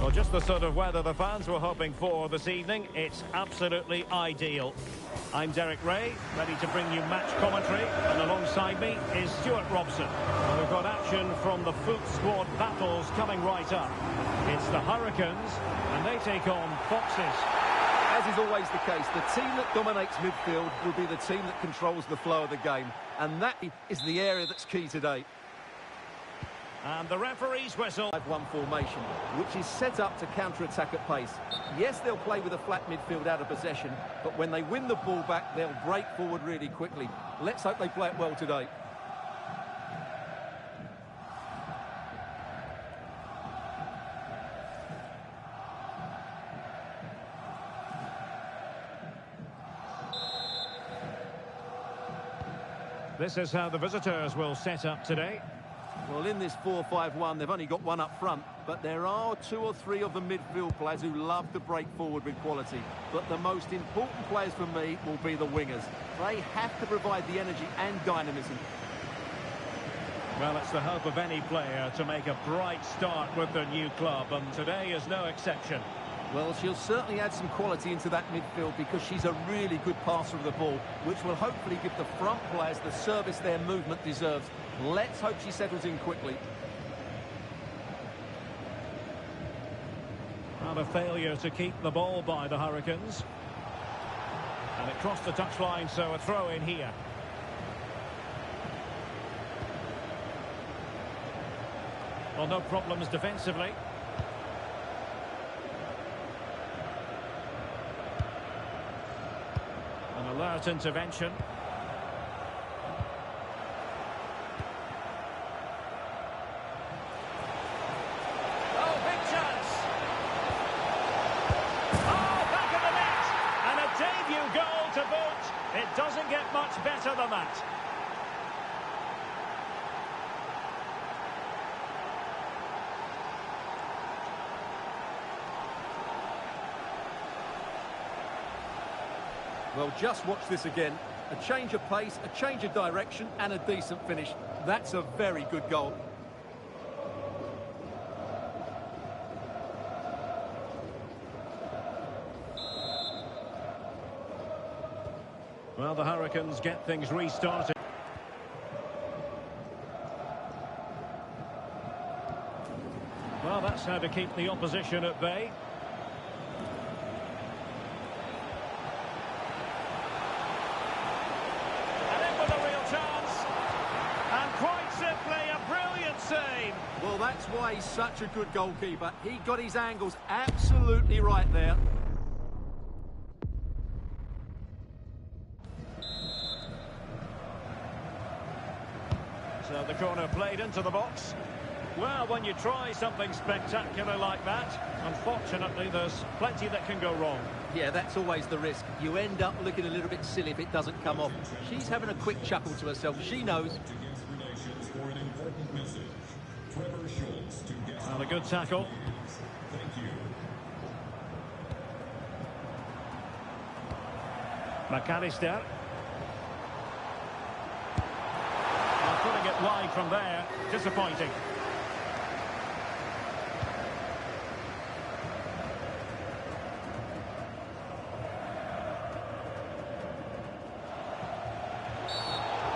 Well, just the sort of weather the fans were hoping for this evening. It's absolutely ideal. I'm Derek Ray, ready to bring you match commentary, and alongside me is Stuart Robson. And we've got action from the Foot Squad battles coming right up. It's the Hurricanes, and they take on Foxes. As is always the case, the team that dominates midfield will be the team that controls the flow of the game. And that is the area that's key today. And the referee's whistle. 5-1 formation, which is set up to counter-attack at pace. Yes, they'll play with a flat midfield out of possession, but when they win the ball back, they'll break forward really quickly. Let's hope they play it well today. This is how the visitors will set up today. Well, in this 4-5-1, they've only got one up front, but there are 2 or 3 of the midfield players who love to break forward with quality. But the most important players for me will be the wingers. They have to provide the energy and dynamism. Well, it's the hope of any player to make a bright start with their new club, and today is no exception. Well, she'll certainly add some quality into that midfield because she's a really good passer of the ball, which will hopefully give the front players the service their movement deserves. Let's hope she settles in quickly. And a failure to keep the ball by the Hurricanes. And it crossed the touchline, so a throw in here. Well, no problems defensively. An alert intervention. Oh, big chance! Oh, back of the net! And a debut goal to boot. It doesn't get much better than that. Well, just watch this again. A change of pace, a change of direction, and a decent finish. That's a very good goal. Well, the Hurricanes get things restarted. Well, that's how to keep the opposition at bay. Well, that's why he's such a good goalkeeper. He got his angles absolutely right there. So the corner played into the box. Well, when you try something spectacular like that, unfortunately there's plenty that can go wrong. Yeah, that's always the risk. You end up looking a little bit silly if it doesn't come off. She's having a quick chuckle to herself. She knows. Well, a good tackle. McAllister. Well, putting it wide from there. Disappointing.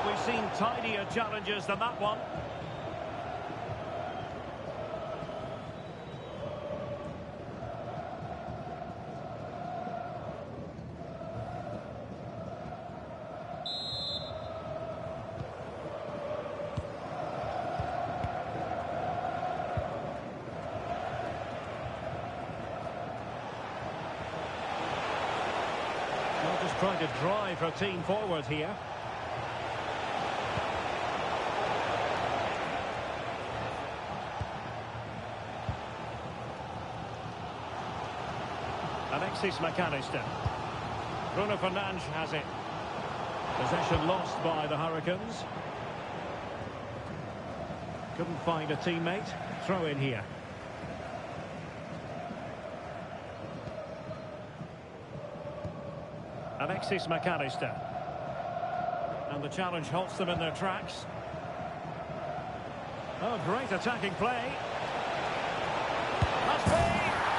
We've seen tidier challenges than that one. Just trying to drive her team forward here. Alexis McAllister. Bruno Fernandes has it. Possession lost by the Hurricanes. Couldn't find a teammate. Throw in here. Alexis McAllister. And the challenge halts them in their tracks. Oh, great attacking play. Must be.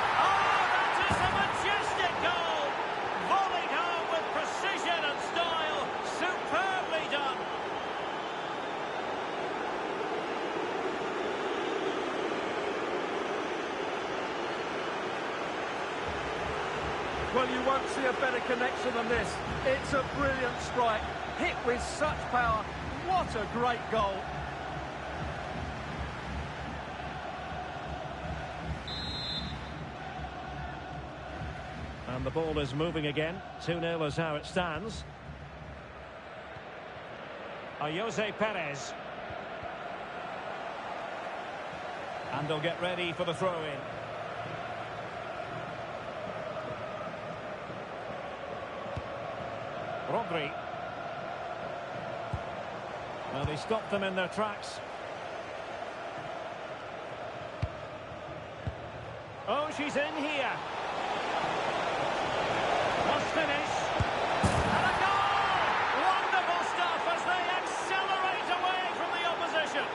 Well, you won't see a better connection than this. It's a brilliant strike, hit with such power. What a great goal. And the ball is moving again. 2-0 is how it stands. Jose Perez. And they'll get ready for the throw-in. Rodri. Well, they stopped them in their tracks. Oh, she's in here. Must finish. And a goal! Wonderful stuff as they accelerate away from the opposition.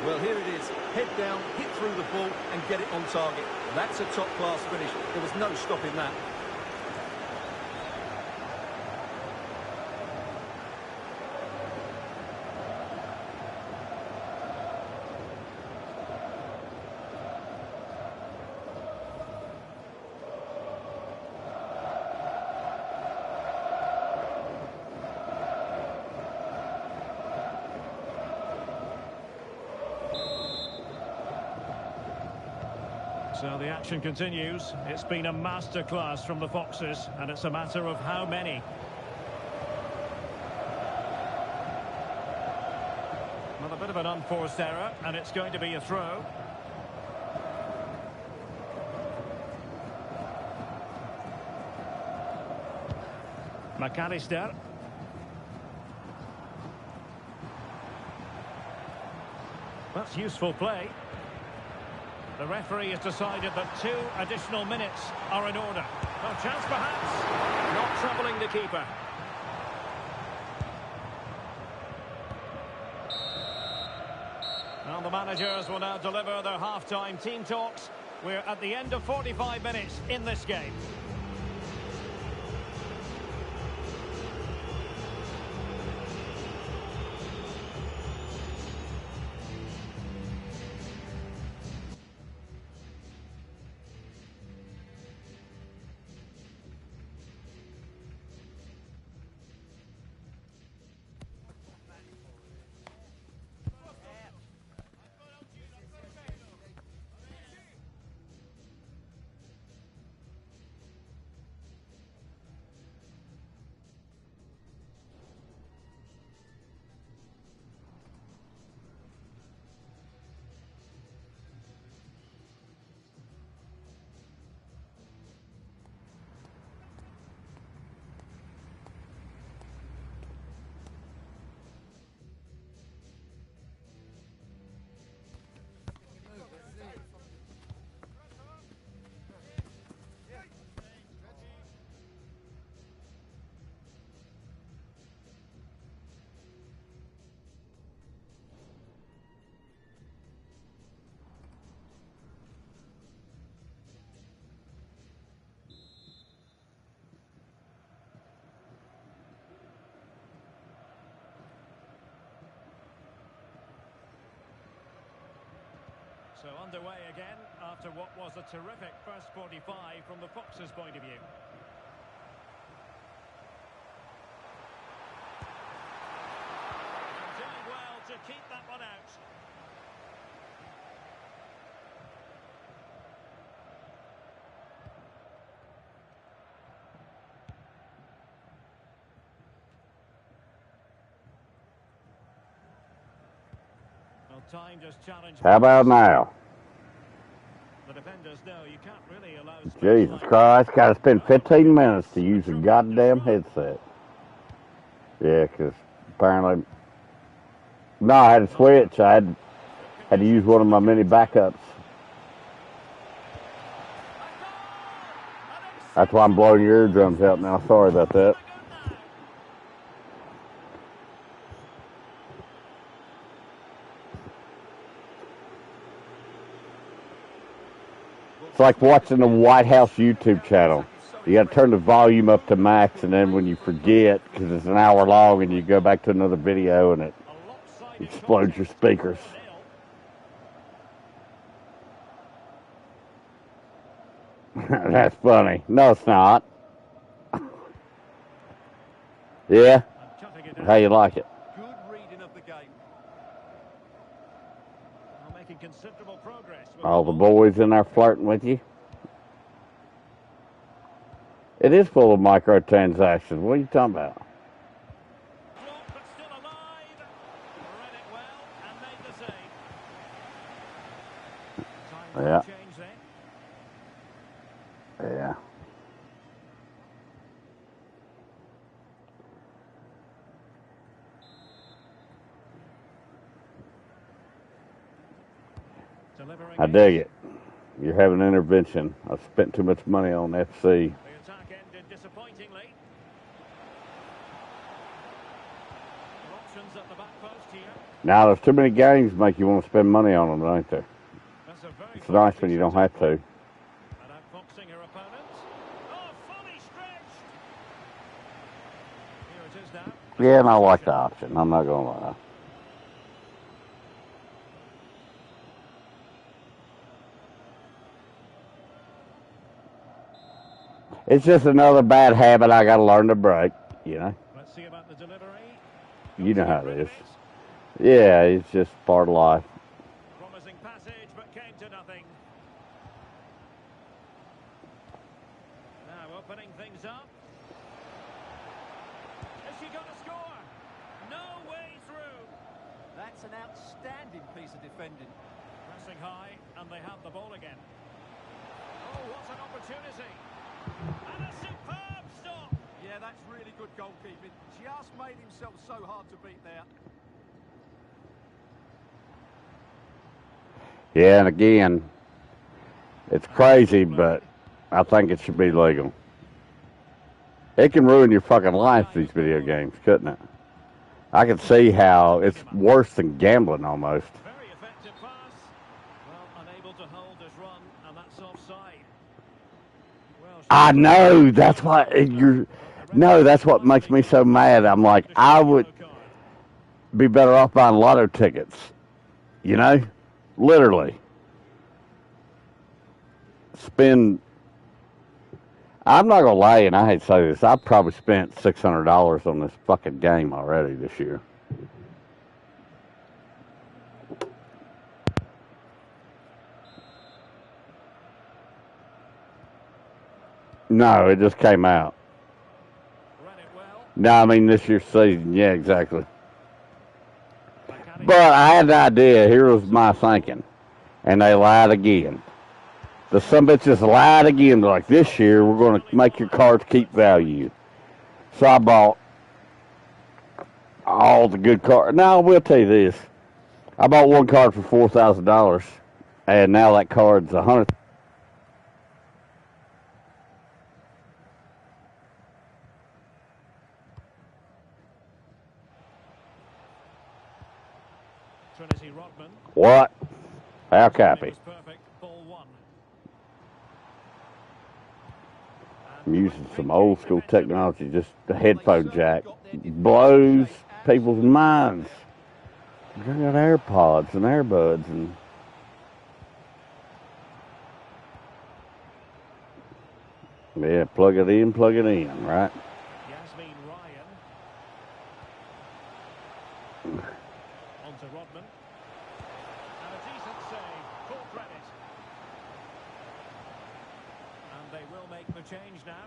Well, here it is. Head down, hit through the ball and get it on target. That's a top-class finish. There was no stopping that. So the action continues. It's been a masterclass from the Foxes, and it's a matter of how many. Well, a bit of an unforced error, and it's going to be a throw. McAllister. That's useful play. The referee has decided that 2 additional minutes are in order. A chance perhaps, not troubling the keeper. Well, the managers will now deliver their half-time team talks. We're at the end of 45 minutes in this game. So underway again after what was a terrific first 45 from the Foxes' point of view. And doing well to keep that one out. Well, time just challenged. How about now? The defenders know you can't really allow. Jesus Christ, gotta spend 15 minutes to use a goddamn headset. Yeah, because apparently... No, I had to switch. I had to use one of my mini backups. That's why I'm blowing your eardrums out now. Sorry about that. It's like watching the White House YouTube channel. You got to turn the volume up to max, and then when you forget, because it's an hour long, and you go back to another video, and it Explode your speakers. That's funny. No, it's not. Yeah? How you like it? Good reading of the game. Making considerable progress. All the boys in there flirting with you? It is full of microtransactions. What are you talking about? But still alive. Read it well and made the save. Time for Yeah. a change then. Yeah. Delivering I dig it. You're having an intervention. I've spent too much money on FC. The attack ended disappointingly. Options at the back post here. Now, there's too many games make you want to spend money on them, don't there? That's a very It's nice when you don't have to. And outfoxing her opponents. Oh, fully stretched. Here it is now. Yeah, and I like the option. I'm not going to lie. It's just another bad habit I got to learn to break, you know. Let's see about the delivery. You know how it is. Yeah, it's just part of life. Promising passage, but came to nothing. Now opening things up. Has she got a score? No way through. That's an outstanding piece of defending. Pressing high, and they have the ball again. Oh, what an opportunity. And a superb stop. Yeah, that's really good goalkeeping. Just made himself so hard to beat there. Yeah, and again, it's crazy, but I think it should be legal. It can ruin your fucking life, these video games, couldn't it? I can see how it's worse than gambling almost. Very effective pass. Well, unable to hold his run, and that's offside. Well, I know, that's why you're... No, that's what makes me so mad. I'm like, I would be better off buying lotto tickets. You know? Literally. Spend... I'm not going to lie, and I hate to say this, I've probably spent $600 on this fucking game already this year. No, it just came out. Ran it well. No, I mean this year's season. Yeah, exactly. But I had an idea. Here was my thinking. And they lied again. The sumbitches lied again. They're like, this year we're going to make your cards keep value. So I bought all the good cards. Now, I will tell you this. I bought one card for $4,000. And now that card's $100,000. Trinity Rodman. What? How copy? Perfect. Ball one. I'm using some old school technology, just the headphone jack. Blows people's minds. They got AirPods and earbuds and... Yeah, plug it in, right? Yasmin Ryan. Onto Rodman. And a decent save. Full credit. And they will make the change now.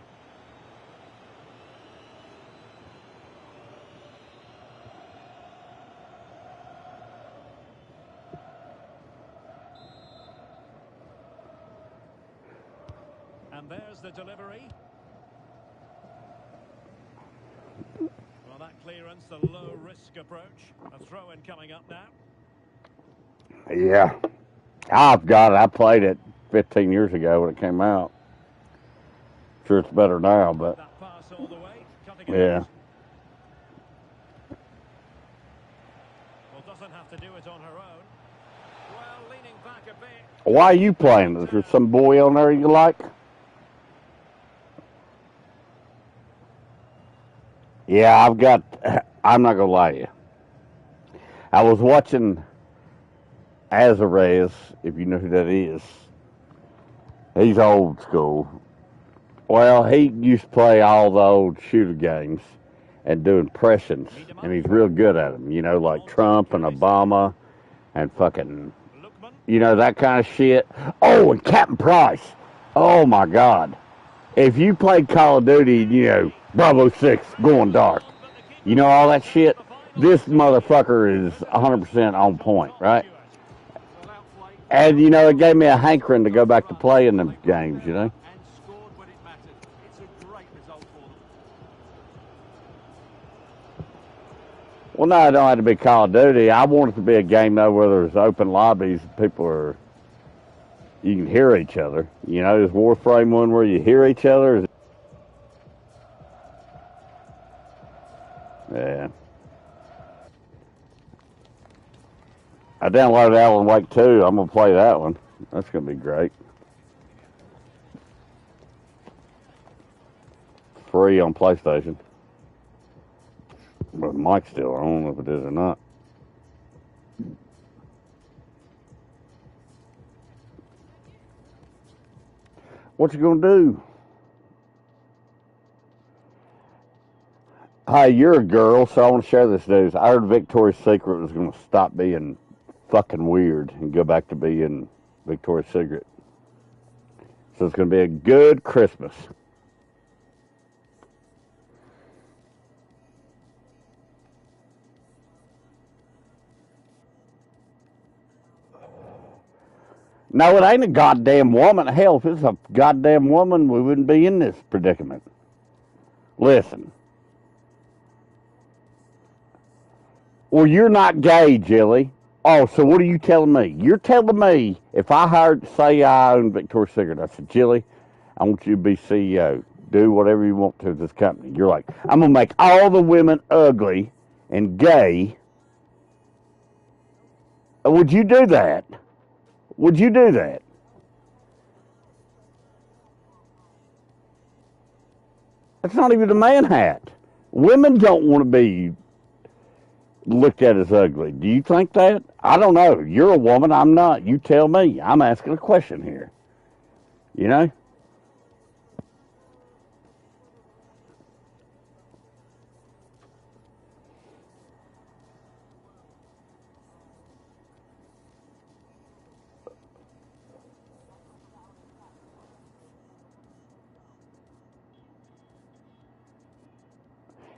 And there's the delivery. Well, that clearance, the low-risk approach. A throw-in coming up now. Yeah. I've got it. I played it 15 years ago when it came out. Sure it's better now, but... That pass all the way, cutting it Yeah. out. Well, doesn't have to do it on her own. Well, leaning back a bit. Why are you playing? Is there some boy on there you like? Yeah, I'm not going to lie to you. I was watching Azarez, if you know who that is. He's old school. Well, he used to play all the old shooter games and do impressions, and he's real good at them. You know, like Trump and Obama and fucking, you know, that kind of shit. Oh, and Captain Price. Oh my God. If you played Call of Duty, you know, Bravo 6 going dark, you know all that shit, this motherfucker is 100% on point, right? And, you know, it gave me a hankering to go back to playing them games, you know? Well, no, it don't have to be Call of Duty. I want it to be a game, though, where there's open lobbies, people are, you can hear each other. You know, there's Warframe one where you hear each other. Yeah. I downloaded Alan Wake 2. I'm going to play that one. That's going to be great. Free on PlayStation. But the mic's still on. I don't know if it is or not. What you going to do? Hey, you're a girl, so I want to share this news. I heard Victoria's Secret was going to stop being fucking weird and go back to being Victoria's Secret. So it's going to be a good Christmas. No, it ain't a goddamn woman. Hell, if it's a goddamn woman, we wouldn't be in this predicament. Listen. Well, you're not gay, Jilly. Oh, so what are you telling me? You're telling me if I hired, say I own Victoria's Secret, I said, Jilly, I want you to be CEO. Do whatever you want to this company. You're like, I'm going to make all the women ugly and gay. Would you do that? Would you do that? That's not even a man hat. Women don't want to be looked at as ugly. Do you think that? I don't know. You're a woman. I'm not. You tell me. I'm asking a question here. You know?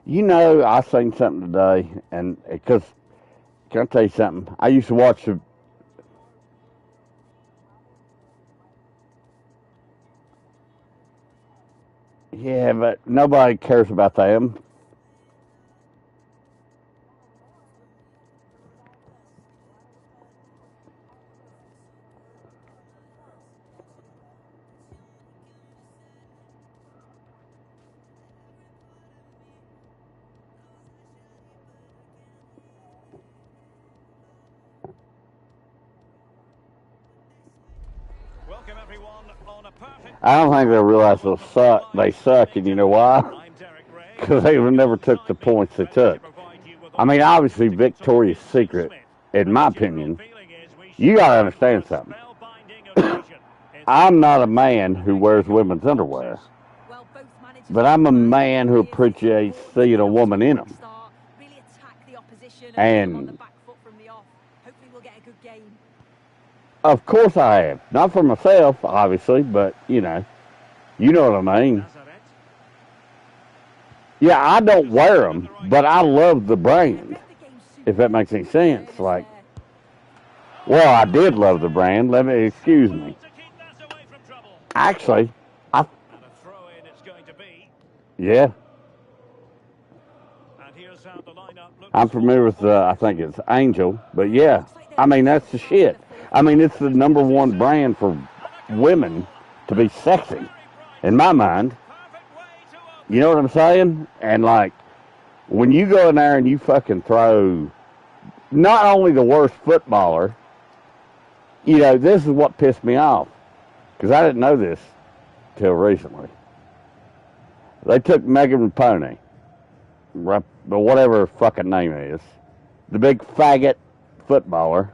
You know, I seen something today, and because, can I tell you something? I used to watch the, yeah, but nobody cares about them. I don't think they realize they'll suck. They suck, and you know why? Because they never took the points they took. I mean, obviously, Victoria's Secret, in my opinion, you got to understand something. I'm not a man who wears women's underwear, but I'm a man who appreciates seeing a woman in them. And of course I have. Not for myself, obviously, but, you know what I mean. Yeah, I don't wear them, but I love the brand, if that makes any sense. Like, well, I did love the brand. Excuse me. Actually, yeah. I'm familiar with, I think it's Angel, but yeah. I mean, that's the shit. I mean, it's the number one brand for women to be sexy, in my mind. You know what I'm saying? And, like, when you go in there and you fucking throw not only the worst footballer, you know, this is what pissed me off. Because I didn't know this till recently. They took Megan Rapinoe, or whatever her fucking name is, the big faggot footballer,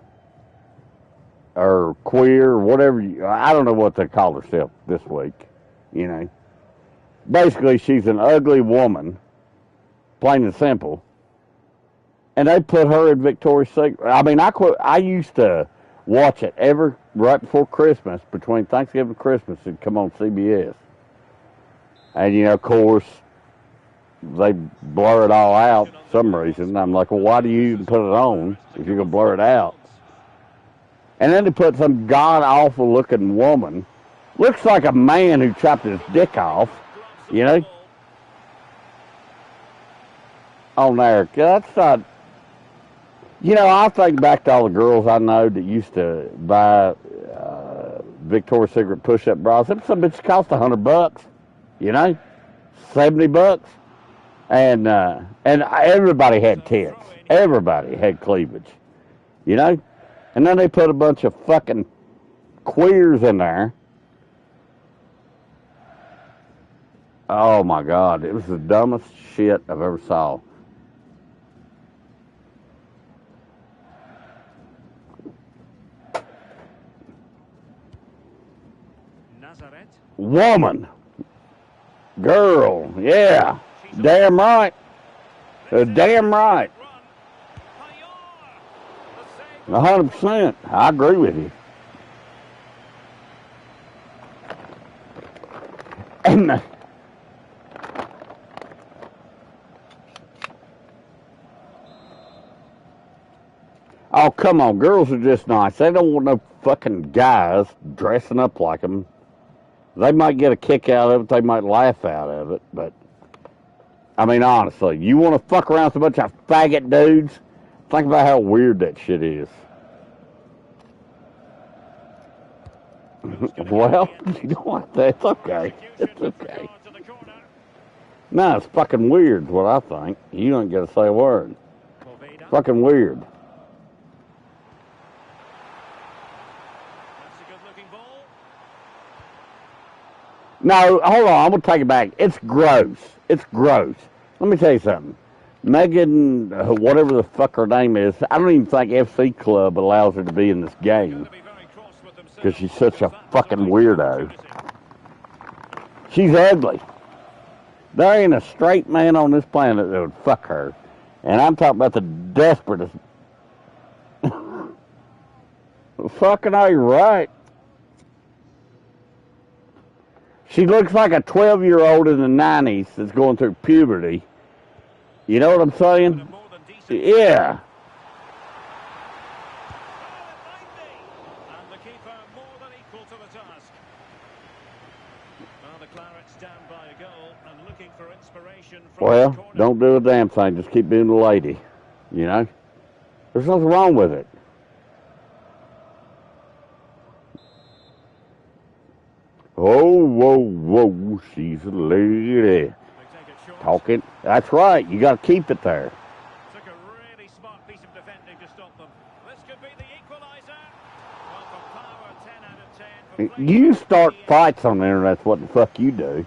or queer, or whatever. I don't know what they call herself this week. You know, basically she's an ugly woman, plain and simple. And they put her in Victoria's Secret. I mean, I used to watch it right before Christmas, between Thanksgiving and Christmas. It'd come on CBS. And, you know, of course, they blur it all out for some reason. And I'm like, well, why do you even put it on if you're going to blur it out? And then they put some god-awful looking woman. Looks like a man who chopped his dick off, you know? On there. That's not... You know, I think back to all the girls I know that used to buy Victoria's Secret push-up bras. Them some bitches cost $100, you know, $70, and everybody had tits. Everybody had cleavage, you know. And then they put a bunch of fucking queers in there. Oh my God, it was the dumbest shit I've ever saw. Woman, girl, yeah, damn right, damn right, 100%. I agree with you. And oh, come on, girls are just nice. They don't want no fucking guys dressing up like them. They might get a kick out of it. They might laugh out of it. But, I mean, honestly, you want to fuck around with a bunch of faggot dudes? Think about how weird that shit is. Well, you don't want that. It's okay. It's okay. No, it's fucking weird is what I think. You don't get to say a word. Fucking weird. No, hold on. I'm going to take it back. It's gross. It's gross. Let me tell you something. Megan, whatever the fuck her name is, I don't even think FC Club allows her to be in this game because she's such a fucking weirdo. She's ugly. There ain't a straight man on this planet that would fuck her. And I'm talking about the desperatest. Fucking are you right? She looks like a 12-year-old in the 90s that's going through puberty. You know what I'm saying? Yeah. Well, don't do a damn thing. Just keep being a lady. You know? There's nothing wrong with it. Oh, whoa, whoa, she's a lady. Talking. That's right. You got to keep it there. Took a really smart piece of defending to stop them. This could be the equaliser. Well, for power, 10 out of 10. You start fights on the internet. That's what the fuck you do.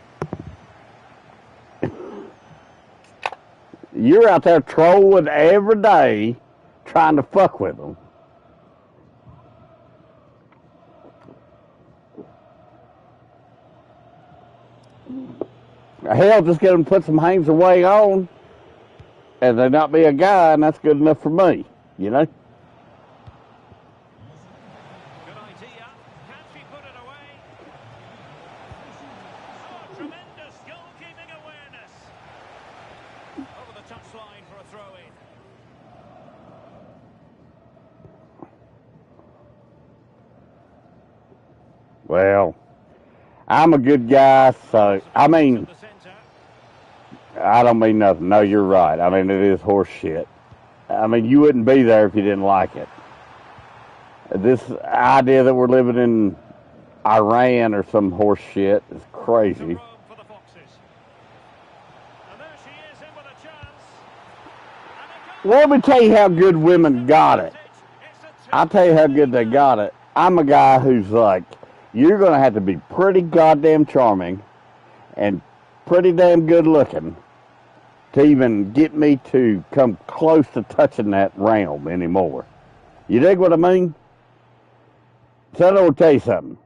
You're out there trolling every day trying to fuck with them. Hell, just get them to put some Hames away on, and they not be a guy, and that's good enough for me, you know? Good idea. Can she put it away? Oh, tremendous goalkeeping awareness. Over the touchline for a throw-in. Well, I'm a good guy, so, I mean, I don't mean nothing. No, you're right. I mean, it is horse shit. I mean, you wouldn't be there if you didn't like it. This idea that we're living in Iran or some horse shit is crazy. Let me tell you how good women got it. I'll tell you how good they got it. I'm a guy who's like, you're going to have to be pretty goddamn charming and pretty damn good looking to even get me to come close to touching that realm anymore. You dig what I mean? So I will tell you something.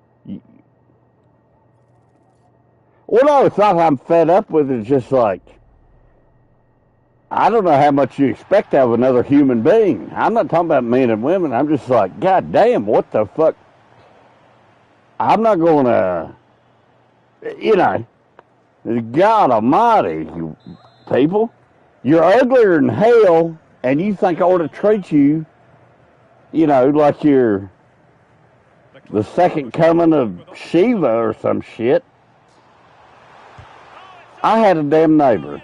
Well, no, it's not I'm fed up with it. It's just like, I don't know how much you expect out of another human being. I'm not talking about men and women. I'm just like, God damn, what the fuck? I'm not going to, God almighty, you people. You're uglier than hell, and you think I ought to treat you, like you're the second coming of Shiva or some shit. I had a damn neighbor.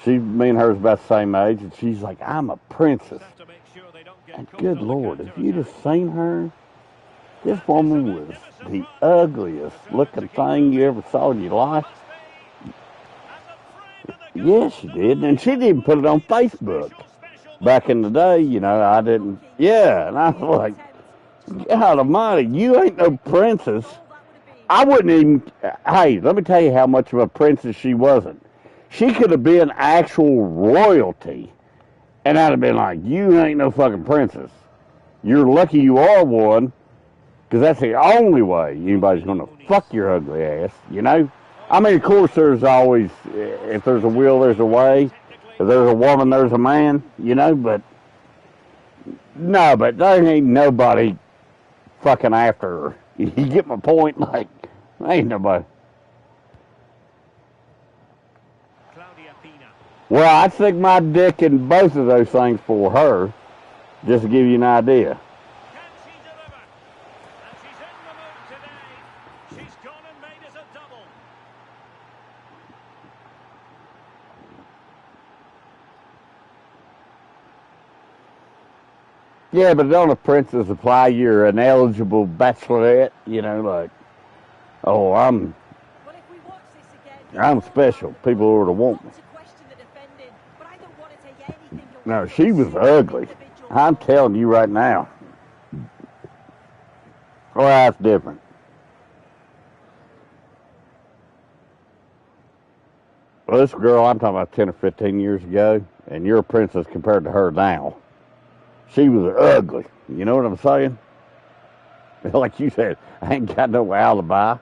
Me and her's about the same age, and she's like, I'm a princess. And good Lord, if you'd have seen her, this woman was the ugliest looking thing you ever saw in your life. Yes, she did. And she didn't put it on Facebook. Back in the day, I didn't. Yeah, and I was like, God almighty, you ain't no princess. I wouldn't even. Hey, let me tell you how much of a princess she wasn't. She could have been actual royalty. And I'd have been like, you ain't no fucking princess. You're lucky you are one, because that's the only way anybody's going to fuck your ugly ass, I mean, of course, there's always, if there's a will, there's a way. If there's a woman, there's a man, but no, but there ain't nobody fucking after her. You get my point? Like, ain't nobody. Well, I'd stick my dick in both of those things for her, just to give you an idea. Yeah, but don't a princess apply you're an eligible bachelorette, like, oh, I'm special. People ought to want me. No, she was ugly. I'm telling you right now. Well, that's different. Well, this girl, I'm talking about 10 or 15 years ago, and you're a princess compared to her now. She was ugly. You know what I'm saying? Like you said, I ain't got no alibi.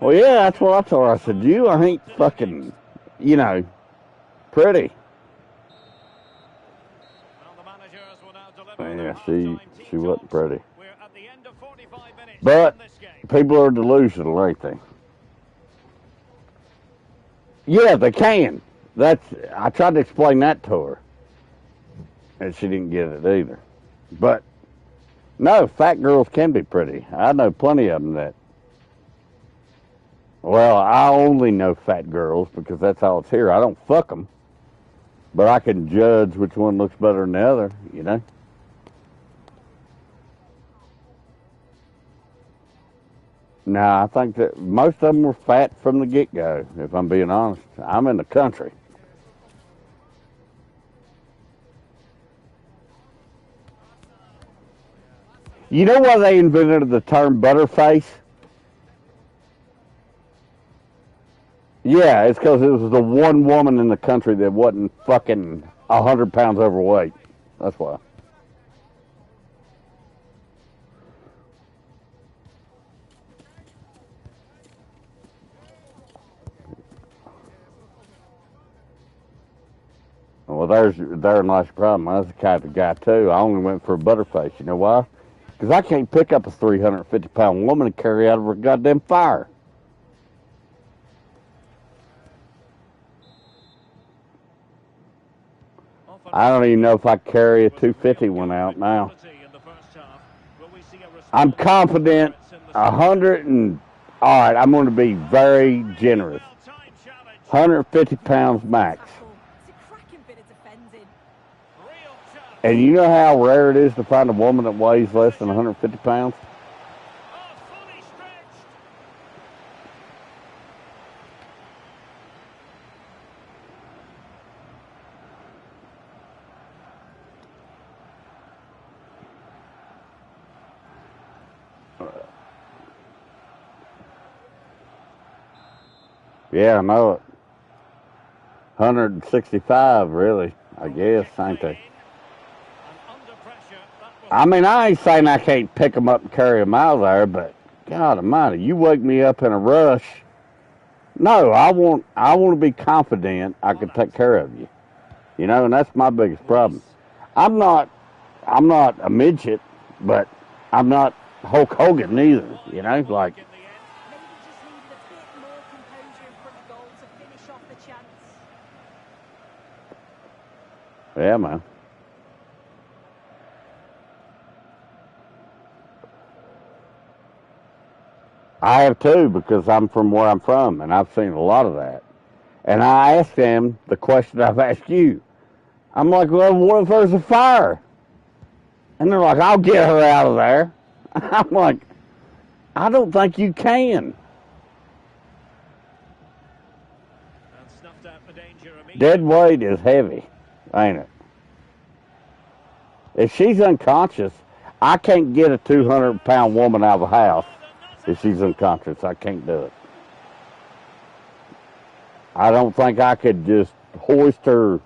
Well, yeah, that's what I told her. I said, you ain't fucking, pretty. Yeah, she wasn't pretty. But people are delusional, ain't they? Yeah, they can. I tried to explain that to her, and she didn't get it either. But no, fat girls can be pretty. I know plenty of them that. Well, I only know fat girls because that's all it's here. I don't fuck them, but I can judge which one looks better than the other. No, I think that most of them were fat from the get-go, if I'm being honest. I'm in the country. You know why they invented the term butterface? Yeah, it's because it was the one woman in the country that wasn't fucking 100 pounds overweight. That's why. Well, therein lies the problem. I was the kind of guy, too. I only went for a butterface. You know why? Because I can't pick up a 350-pound woman and carry out of her goddamn fire. I don't even know if I carry a 250 one out now. I'm confident 100 and... All right, I'm going to be very generous. 150 pounds max. And you know how rare it is to find a woman that weighs less than 150 pounds? Yeah, I know it. 165, really, I guess, ain't they? I mean, I ain't saying I can't pick them up and carry them out there, but God Almighty, you wake me up in a rush. No, I want to be confident I can take care of you. You know, and that's my biggest problem. I'm not I'm not a midget, but I'm not Hulk Hogan either. You know, like Maybe just needed a bit more composure in front of goal to finish off the chance. yeah, man. I have too because I'm from where I'm from, and I've seen a lot of that. And I asked them the question I've asked you. I'm like, well, what if there's a fire? And they're like, I'll get her out of there. I'm like, I don't think you can. Dead weight is heavy, ain't it? If she's unconscious, I can't get a 200-pound woman out of the house if she's unconscious. I can't do it. I don't think I could just hoist her,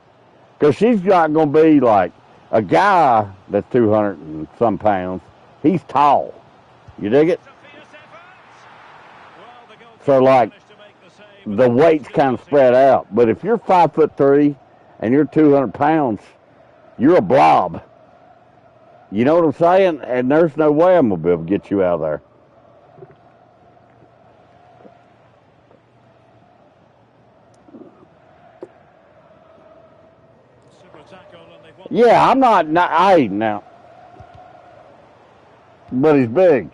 because she's not going to be like a guy that's 200 and some pounds. He's tall. You dig it? So, like, the weight's kind of spread out. But if you're 5'3" and you're 200 pounds, you're a blob. You know what I'm saying? And there's no way I'm going to be able to get you out of there. Yeah, I'm not I ain't now. But he's big.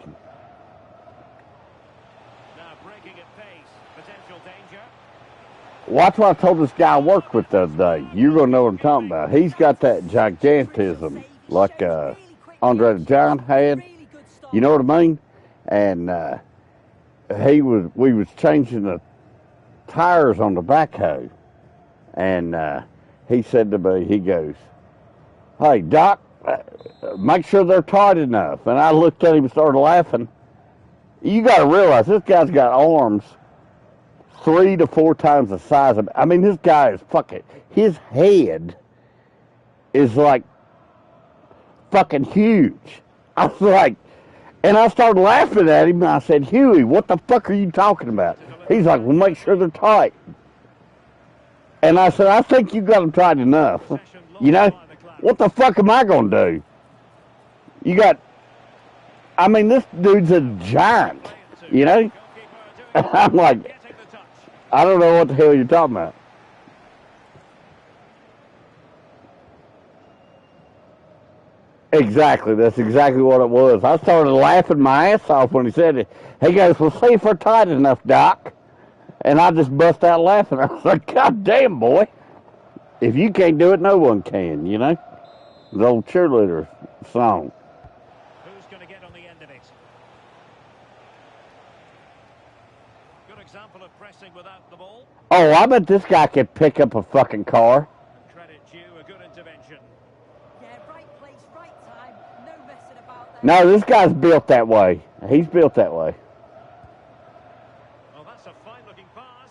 Watch what I told this guy I worked with the other day. You're going to know what I'm talking about. He's got that gigantism like Andre the Giant had. You know what I mean? And we was changing the tires on the backhoe. And he said to me, he goes, hey, Doc, make sure they're tight enough. And I looked at him and started laughing. You got to realize this guy's got arms 3 to 4 times the size of. I mean, this guy is fucking. His head is like fucking huge. I was like, and I started laughing at him. And I said, Huey, what the fuck are you talking about? He's like, well, make sure they're tight. And I said, I think you got them tight enough. You know, what the fuck am I gonna do? You got. I mean, this dude's a giant. You know. I'm like. I don't know what the hell you're talking about. Exactly. That's exactly what it was. I started laughing my ass off when he said it. He goes, well, see if we're tight enough, Doc. And I just bust out laughing. I was like, God damn, boy. If you can't do it, no one can, you know? The old cheerleader song. Who's going to get on the end of it? Good example of pressing without the ball. Oh, I bet this guy could pick up a fucking car. Credit due, a good intervention. Yeah, right place, right time. No messing about there. No, this guy's built that way. He's built that way. Oh, that's a fine-looking pass.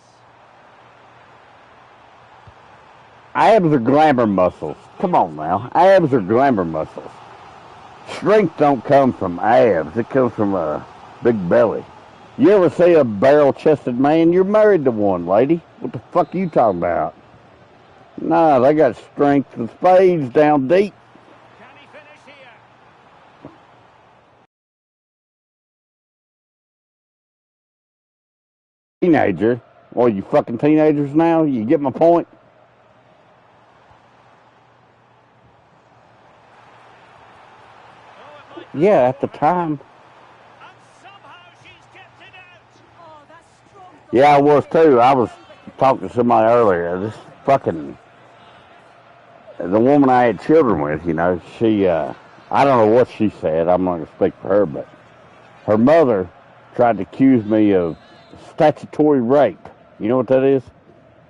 Abs are glamour muscles. Come on now. Abs are glamour muscles. Strength don't come from abs. It comes from a big belly. You ever see a barrel-chested man? You're married to one, lady. What the fuck are you talking about? Nah, they got strength and spades down deep. Can he finish here? Teenager. Well, you fucking teenagers now? You get my point? Yeah, at the time. Oh, that's strong. Yeah, I was too. I was talking to somebody earlier. This fucking the woman I had children with, you know, she I don't know what she said. I'm not gonna speak for her, but her mother tried to accuse me of statutory rape. You know what that is?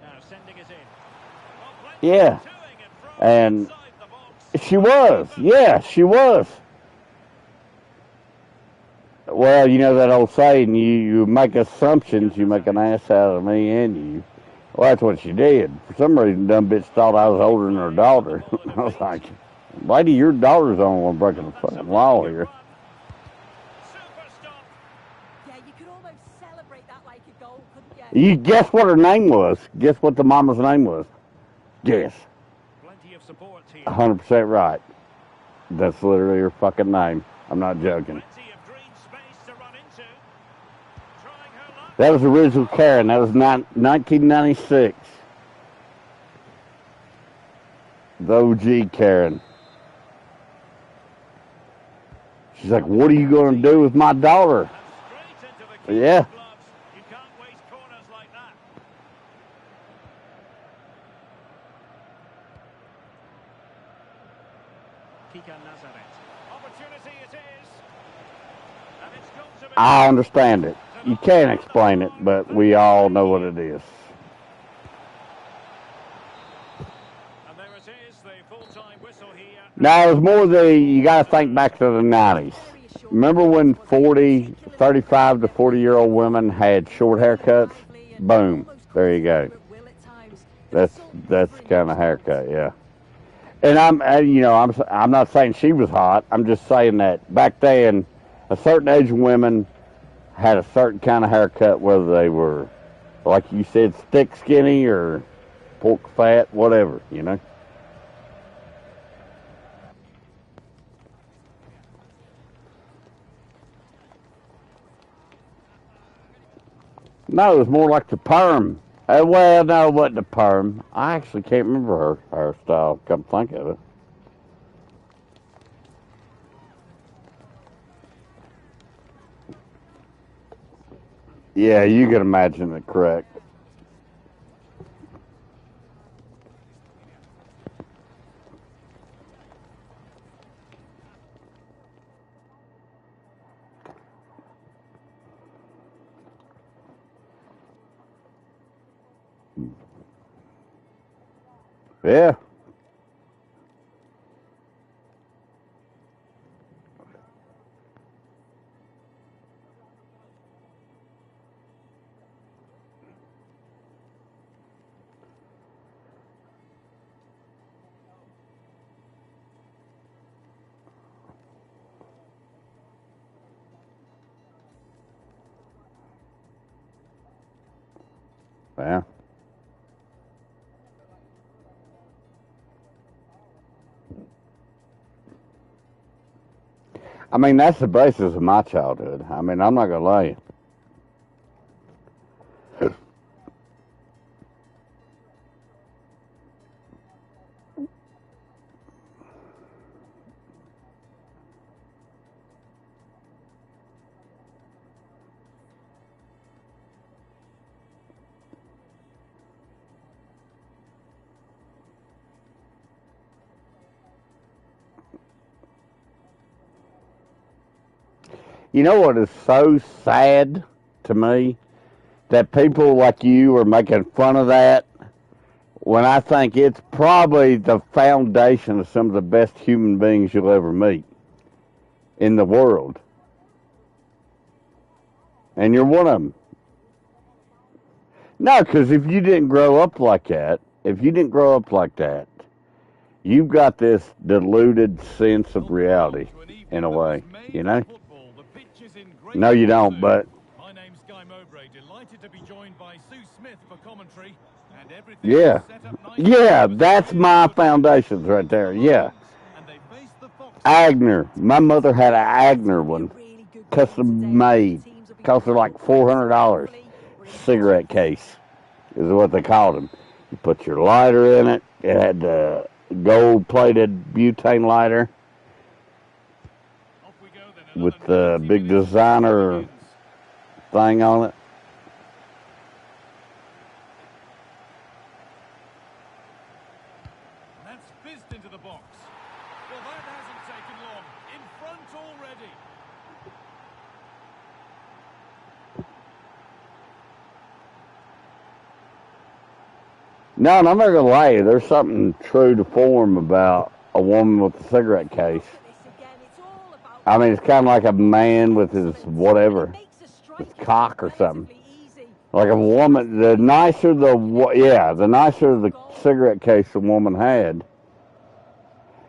Now sending it in. Yeah. And she was. Yeah, she was. Well, you know that old saying, you make assumptions, you make an ass out of me and you. Well, that's what she did. For some reason, dumb bitch thought I was older than her daughter. I was like, lady, your daughter's the only one breaking the fucking law here. Super stop. Yeah, you could almost celebrate that like a goal, couldn't you? You guess what her name was? Guess what the mama's name was? Guess. Plenty of support here. 100% right. That's literally her fucking name. I'm not joking. Plenty of green space to run into. Trying her luck. That was original Karen. That was 1996. The OG Karen. She's like, what are you going to do with my daughter? And straight into the keeper's Yeah. gloves. You can't waste corners like that. Kika Nazaret. Opportunity it is. And it's got to be. I understand it. You can't explain it, but we all know what it is. And there it is, the full-time whistle here. Now, it was more you got to think back to the 90s. Remember when 35 to 40-year-old women had short haircuts? Boom. There you go. That's the kind of haircut, yeah. And I'm not saying she was hot. I'm just saying that back then, a certain age of women had a certain kind of haircut, whether they were, like you said, stick skinny or pork fat, whatever, you know. No, it was more like the perm. Well, no, it wasn't the perm. I actually can't remember her hairstyle, come to think of it. Yeah, you can imagine it, correct. Yeah. Yeah. I mean, that's the basis of my childhood. I mean, I'm not going to lie. You know what is so sad to me? That people like you are making fun of that when I think it's probably the foundation of some of the best human beings you'll ever meet in the world. And you're one of them. No, because if you didn't grow up like that, you've got this diluted sense of reality in a way, you know? No, you don't, but My name's Guy Mowbray, delighted to be joined by Sue Smith for commentary, and everything yeah. is set up nicely. Yeah, that's my foundations right there, yeah. And they face the Fox. Agner. My mother had an Agner one, custom made. Cost her like $400. Cigarette case is what they called them. You put your lighter in it. It had the gold-plated butane lighter Off we go then, with another the 90 big minutes designer begins. thing on it. And that's fizzed into the box. Well, that hasn't taken long. In front already. No, and I'm not gonna lie, there's something true to form about a woman with a cigarette case. This again, it's all about I mean, it's kind of like a man with his whatever, Makes a his striking cock or something. relatively easy. Like a woman, the nicer the nicer the cigarette case a woman had.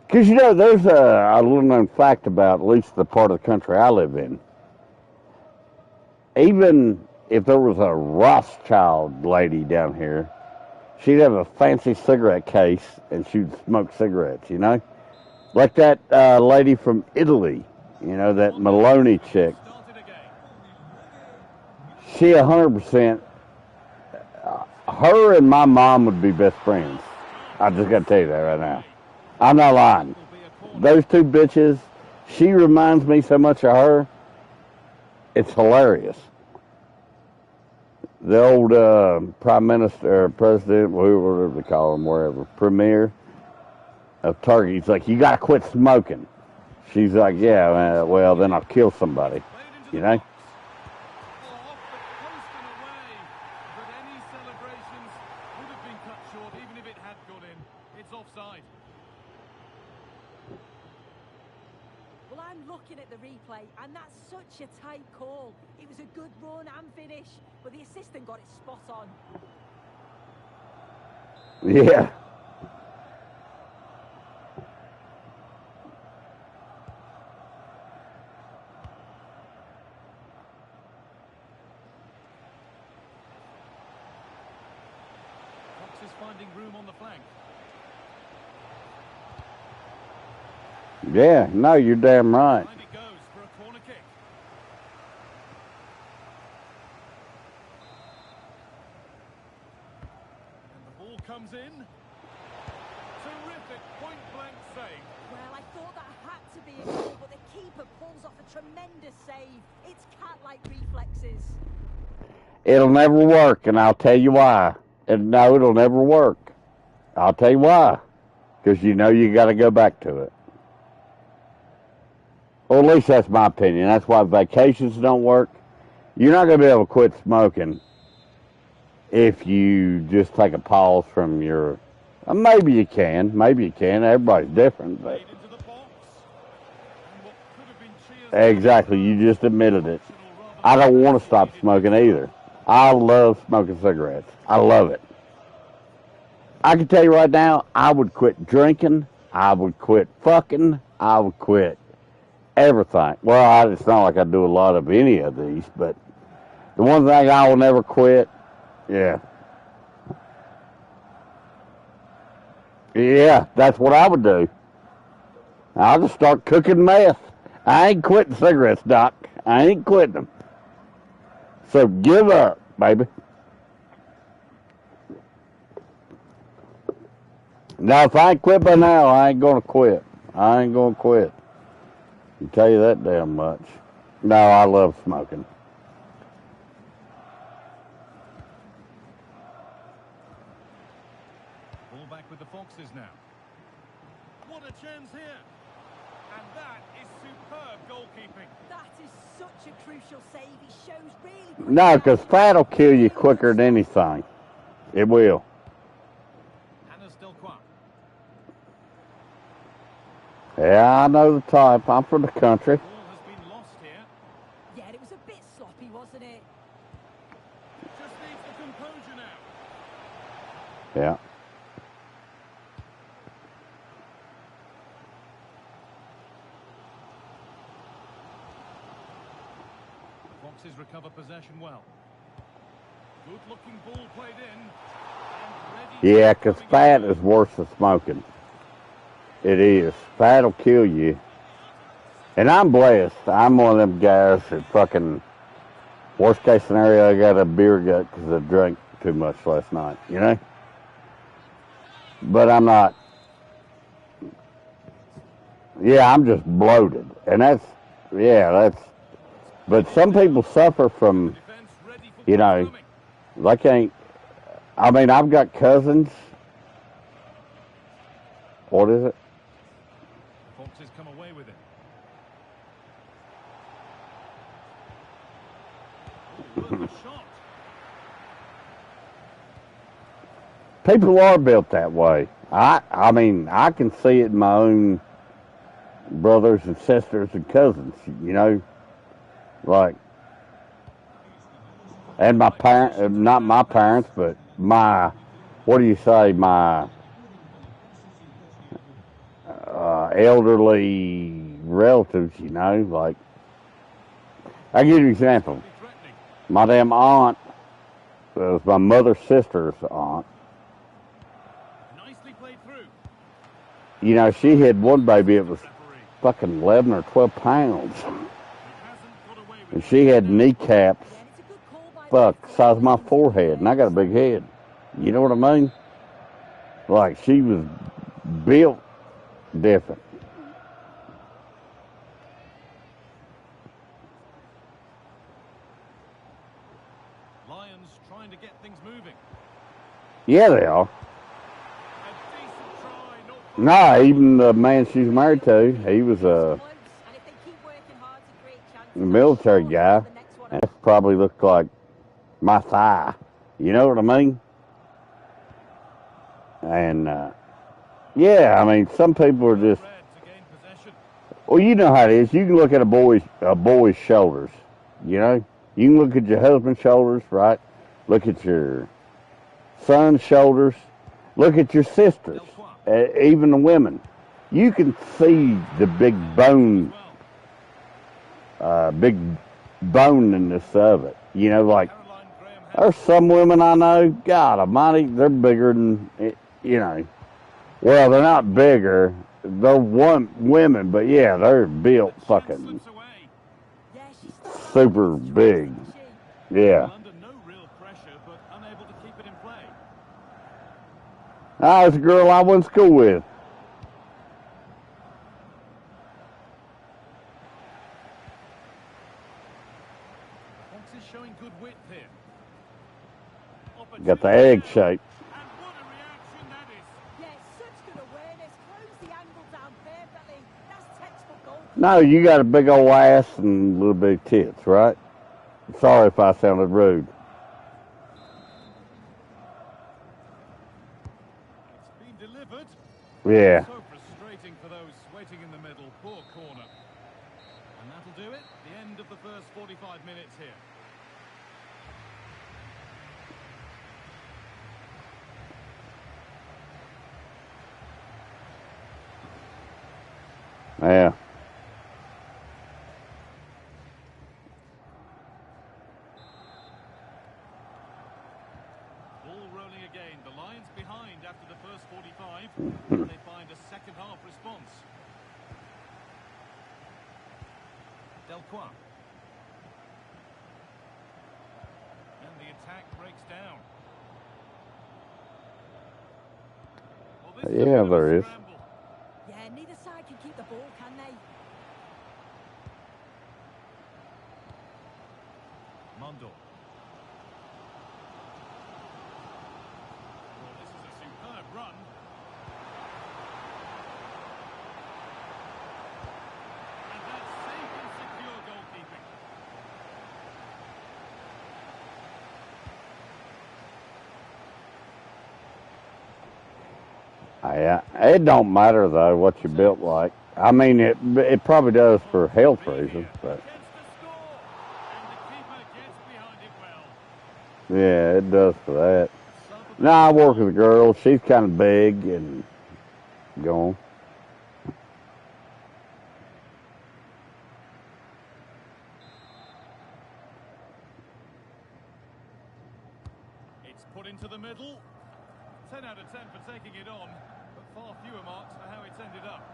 Because, you know, there's a little known fact about at least the part of the country I live in. Even if there was a Rothschild lady down here, she'd have a fancy cigarette case and she'd smoke cigarettes, you know? Like that lady from Italy, you know, that Maloney chick. Started again. She 100%, her and my mom would be best friends. I just got to tell you that right now. I'm not lying. Will be a corner. Those two bitches, she reminds me so much of her. It's hilarious. The old prime minister, or president, whatever they call him, wherever, premier of Turkey. He's like, you got to quit smoking. She's like, yeah, well, then I'll kill somebody. Played into You the know? box. Oh, off the post and away. But any celebrations would have been cut short, even if it had gone in. It's offside. Well, I'm looking at the replay, and that's such a tight call. It was a good run and finish, but the assistant got it spot on. Yeah. Fox is finding room on the flank. Yeah, no, you're damn right. And it goes for a corner kick. And the ball comes in. Terrific point-blank save. Well, I thought that had to be a goal, but the keeper pulls off a tremendous save. It's cat-like reflexes. It'll never work, and I'll tell you why. No, it'll never work. I'll tell you why. Because you know you got to go back to it. Or at least that's my opinion. That's why vacations don't work. You're not going to be able to quit smoking if you just take a pause from your... Maybe you can. Maybe you can. Everybody's different. But Played into the box. And what could have been cheers. exactly. You just admitted it. I don't want to stop smoking either. I love smoking cigarettes. I love it. I can tell you right now, I would quit drinking. I would quit fucking. I would quit everything. Well, it's not like I do a lot of any of these, but the one thing I will never quit, yeah. Yeah, that's what I would do. I'll just start cooking meth. I ain't quitting cigarettes, Doc. I ain't quitting them. So give up, baby. Now, if I ain't quit by now, I ain't going to quit. I ain't going to quit. I can tell you that damn much. No, I love smoking. Ball back with the Foxes now. What a chance here. And that is superb goalkeeping. That is such a crucial save. He shows really quick No, because action. fat will kill you quicker than anything. It will. Hannah Stelquois. Yeah, I know the type. I'm from the country. Ball has been lost here. Yeah, it was a bit sloppy, wasn't it? Just needs the composure now. Yeah. Foxes recover possession well. Good looking ball played in. And ready Yeah, to because coming fat in. is worse than smoking. It is. Fat will kill you. And I'm blessed. I'm one of them guys that fucking, worst case scenario, I got a beer gut because I drank too much last night, you know? But I'm not. Yeah, I'm just bloated. And but some people suffer from, Defense ready for you what's know, coming. they can't. I mean, I've got cousins. What is it? Foxes come away with it. Oh, worth a shot. People are built that way. I mean, I can see it in my own brothers and sisters and cousins, you know, like, and my parents, not my parents, but my, what do you say, my elderly relatives, you know, like, I'll give you an example. Threatening. My damn aunt was my mother's sister's aunt. Nicely played through. You know, she had one baby that was Referee. fucking 11 or 12 pounds. He hasn't got away with And it. she had kneecaps, Yeah, and it's a good call by the fuck, referee. size of my forehead, and I got a big head. You know what I mean? Like, she was built different. Lions trying to get things moving. Yeah, they are. A decent try, not Nah, even the man she's married to, he was a Close, and if they keep working hard to create chances, military they'll guy. score the next one. And it probably looked like my thigh. You know what I mean? And, yeah, I mean, some people are just, red to gain possession. well, you know how it is. You can look at a boy's shoulders, you know? You can look at your husband's shoulders, right? Look at your son's shoulders. Look at your sisters, even the women. You can see the big bonenness of it. You know, like, Caroline Graham there's some women I know, God almighty, they're bigger than, you know. Well, they're not bigger. They're women, but yeah, they're built fucking slips away. Yeah, she's still super big. Yeah. Under no real pressure, but unable to keep it in play. Ah, it's a girl I went to school with. Fox is showing good width here. Got the egg shape. And what a reaction that is. Yeah, such good awareness. Close the angle down perfectly. That's textbook goal. No, you got a big old ass and a little bit of tits, right? Sorry if I sounded rude. It's been delivered. Yeah. So frustrating for those waiting in the middle. Poor corner. And that'll do it. The end of the first 45 minutes here. Yeah. Ball rolling again. The Lions behind after the first 45. And they find a second half response. Delcourt. And the attack breaks down. Well, this is a Yeah, bit of a there is. scramble. Yeah, neither side can keep the ball, can they? Mondo. Well, this is a superb run. And that's safe and secure goalkeeping. Yeah. It don't matter though what you built like. I mean, it probably does for health reasons, but Gets the score. And the keeper gets behind it well. yeah, it does for that. Sub- No, I work with a girl. She's kind of big and going. It's put into the middle. 10 out of 10 for taking it on, but far fewer marks for how it's ended up.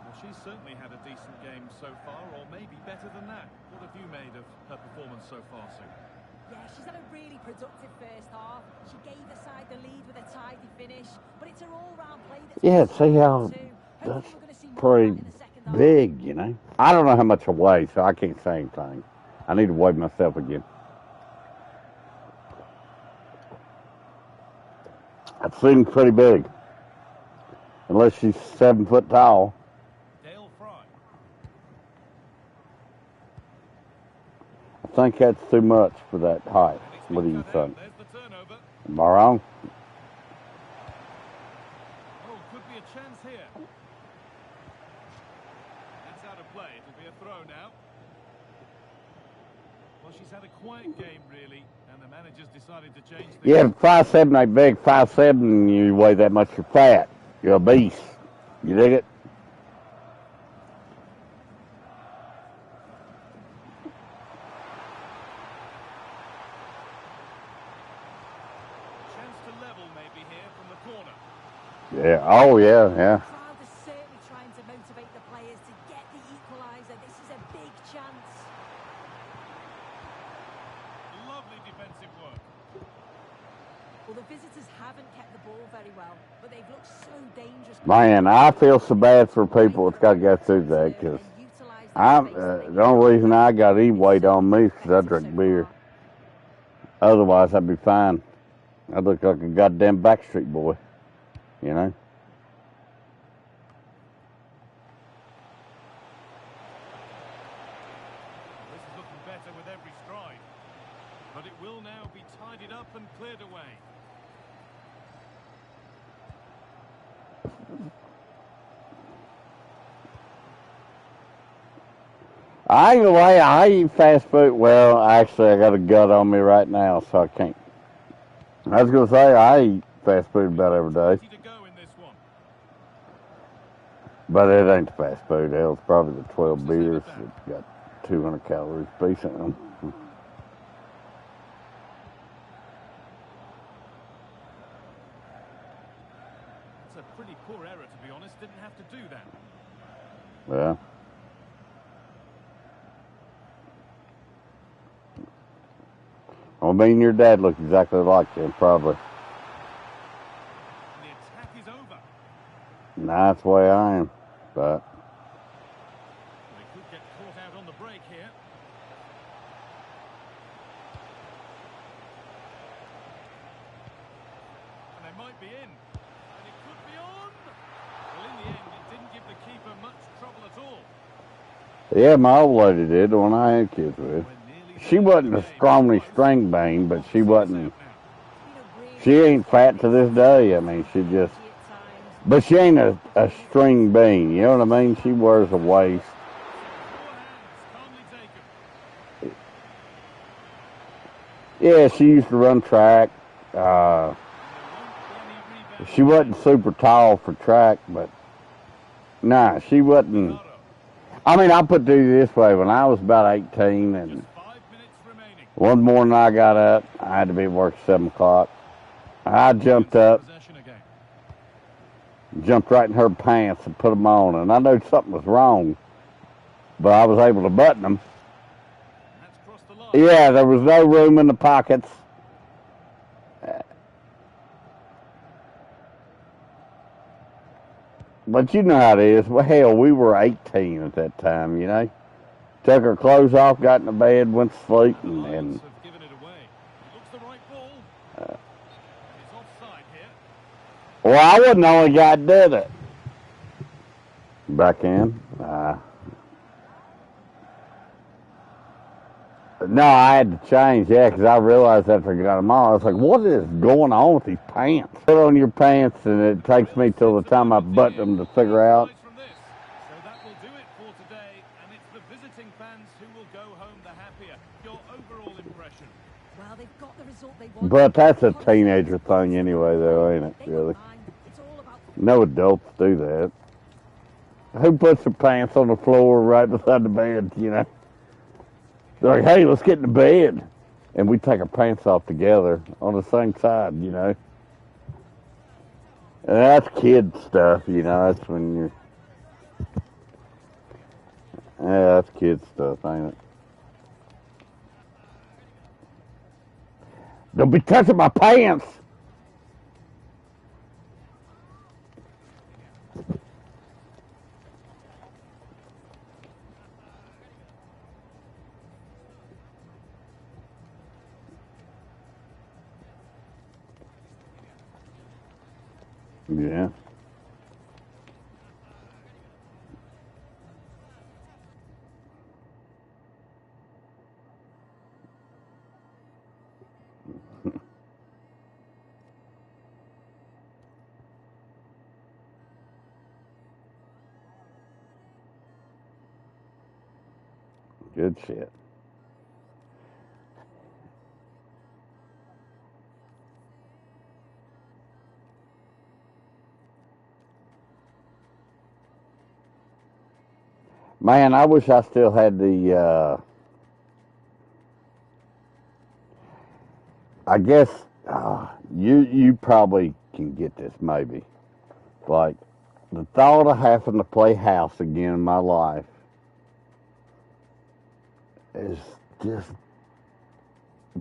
Well, she's certainly had a decent game so far, or maybe better than that. What have you made of her performance so far, Sue? Yeah, she's had a really productive first half. She gave the side the lead with a tidy finish, but it's her all-round play that's Yeah, been see how too. that's Hopefully we're going to see more of pretty that in the second half. big, you know. I don't know how much I weigh, so I can't say anything. I need to weigh myself again. That seems pretty big. Unless she's 7 foot tall. Dale Fry. I think that's too much for that height. And it's What do been you cut out. think? There's the turnover. Am I wrong? Oh, could be a chance here. Well, she's had a quiet game, really, and the manager's decided to change things. Yeah, 5'7" ain't big. 5'7", you weigh that much, you're fat. You're a beast. You dig it? Chance to level maybe here from the corner. Yeah. Oh, yeah, yeah. The crowd is certainly trying to motivate the players to get the equaliser. This is a big chance. Lovely defensive work. Well, the visitors haven't kept the ball very well, but they've looked so dangerous. Man, I feel so bad for people that's got to go through that, because the only reason I got any weight on me is because I drink beer. Otherwise, I'd be fine. I'd look like a goddamn Backstreet Boy, you know? This is looking better with every stride. But it will now be tidied up and cleared away. I ain't gonna lie, I eat fast food. Well, actually, I got a gut on me right now, so I can't. I was gonna say, I eat fast food about every day. 20 to go in this one. But it ain't the fast food. Hell, it's probably the 12 beers that got 200 calories apiece in them. It's a pretty poor error, to be honest. Didn't have to do that. Yeah. Well, me and your dad look exactly like him, probably. And the attack is over. Nah, that's the way I am. But They could get caught out on the break here. And they might be in. And it could be on. Well, in the end, it didn't give the keeper much trouble at all. yeah, my old lady did when I had kids with. She wasn't a scrawny string bean, but she wasn't. She ain't fat to this day. I mean, she just. But she ain't a string bean. You know what I mean? She wears a waist. Yeah, she used to run track. She wasn't super tall for track, but nah, she wasn't. I mean, I'll put it to you this way. When I was about 18, and one morning I got up, I had to be at work at 7 o'clock. I jumped up, jumped right in her pants and put them on, and I knew something was wrong, but I was able to button them. Yeah, there was no room in the pockets. But you know how it is. Well, hell, we were 18 at that time, you know. Took our clothes off, got in the bed, went to sleep, and well, I wasn't the only guy that did it. Back in. No, I had to change, yeah, because I realized after I got them on, I was like, what is going on with these pants? Put on your pants, and it takes me till the time I button them to figure out. So that will do it for today, and it's the visiting fans who will go home the happier. Your overall impression? Well, they've got the result they want. But that's a teenager thing anyway, though, ain't it, really? No adults do that. Who puts their pants on the floor right beside the bed, you know? They're like, hey, let's get in the bed. And we take our pants off together on the same side, you know? And that's kid stuff, you know? That's when you're... Yeah, that's kid stuff, ain't it? Don't be touching my pants! Yeah. Good shit. Man, I wish I still had the, I guess, you probably can get this maybe. Like, the thought of having to play house again in my life is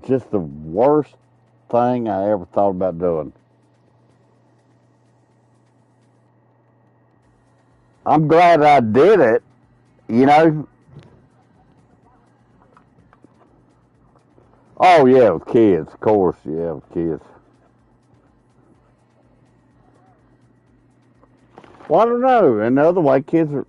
just the worst thing I ever thought about doing. I'm glad I did it, you know. Oh yeah, with kids, of course, yeah, with kids. Well, I don't know. And the other way, kids are.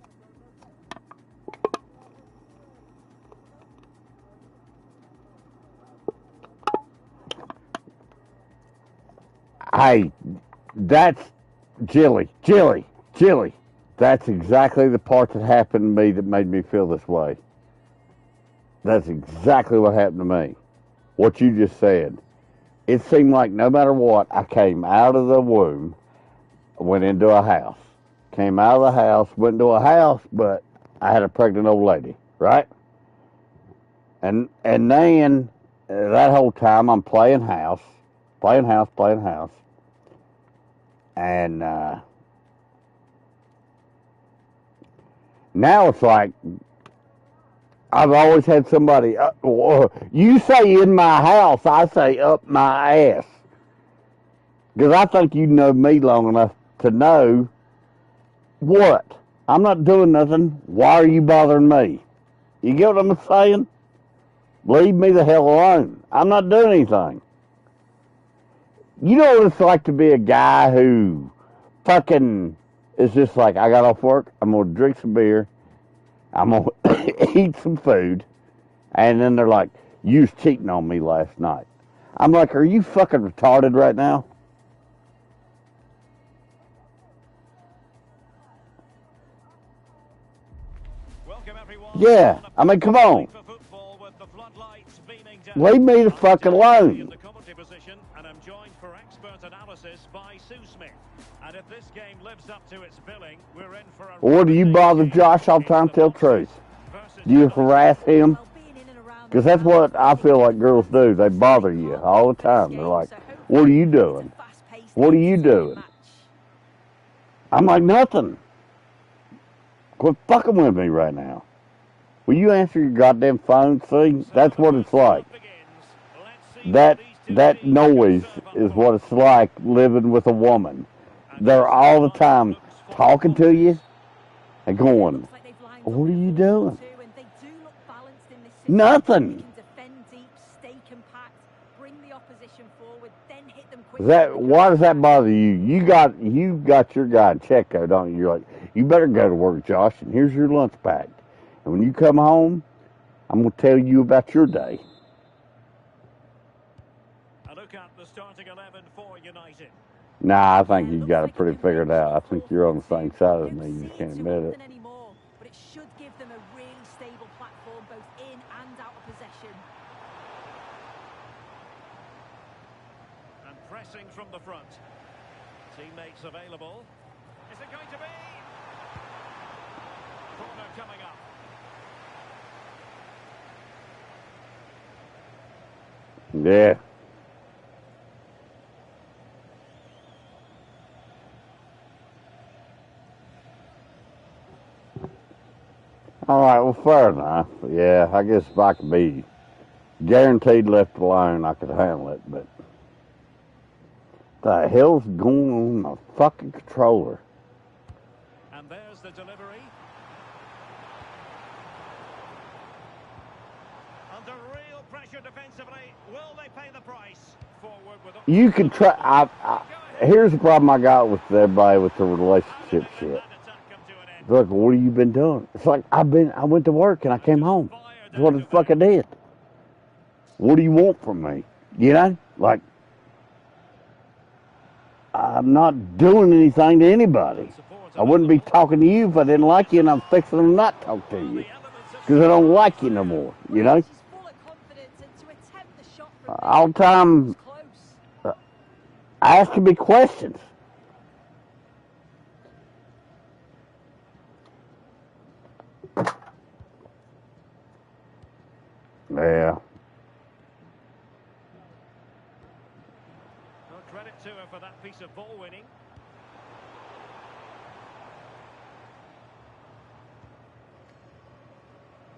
Hey, that's Jilly. That's exactly the part that happened to me that made me feel this way. That's exactly what happened to me. What you just said. It seemed like no matter what, I came out of the womb, went into a house. Came out of the house, went into a house, but I had a pregnant old lady, right? And then that whole time I'm playing house. And now it's like I've always had somebody, you say in my house, I say up my ass. Because I think you know me long enough to know what? I'm not doing nothing. Why are you bothering me? You get what I'm saying? Leave me the hell alone. I'm not doing anything. You know what it's like to be a guy who fucking is just like, I got off work, I'm going to drink some beer, I'm going to eat some food, and then they're like, you was cheating on me last night. I'm like, are you fucking retarded right now? Yeah, I mean, come on. Leave me the fuck alone. And I'm joined for expert analysis by Sue Smith. And if this game lives up to its billing, we're in for a... Or do you bother Josh all the time? Tell the truth. Do you harass him? Because that's what I feel like girls do. They bother you all the time. They're like, what are you doing? What are you doing? I'm like, nothing. Quit fucking with me right now. Will you answer your goddamn phone? See, that's what it's like. That noise is what it's like living with a woman. They're all the time talking to you and going, what are you doing? Nothing. Why does that bother you? You got your guy in check, though, don't you? You're like, you better go to work, Josh, and here's your lunch pack. And when you come home, I'm going to tell you about your day. A look at the starting 11 for United. Nah, I think you got it pretty figured out. I think you're on the same side as me. You can't admit it. But it should give them a really stable platform both in and out of possession. And pressing from the front. Teammates available. Is it going to be? Corner coming up. Yeah. All right, well, fair enough. Yeah, I guess if I could be guaranteed left alone, I could handle it, but the hell's going on my fucking controller? And there's the delivery. Under real pressure defensively. Will they pay the price? Forward with... You can try. Here's the problem I got with everybody with the relationship shit. Look, what have you been doing? It's like I went to work and I came home. That's what the fuck I did. What do you want from me? You know? Like, I'm not doing anything to anybody. I wouldn't be talking to you if I didn't like you, and I'm fixing to not talk to you. Because I don't like you no more, you know? All the time, asking me questions. Yeah. Well, credit to her for that piece of ball winning.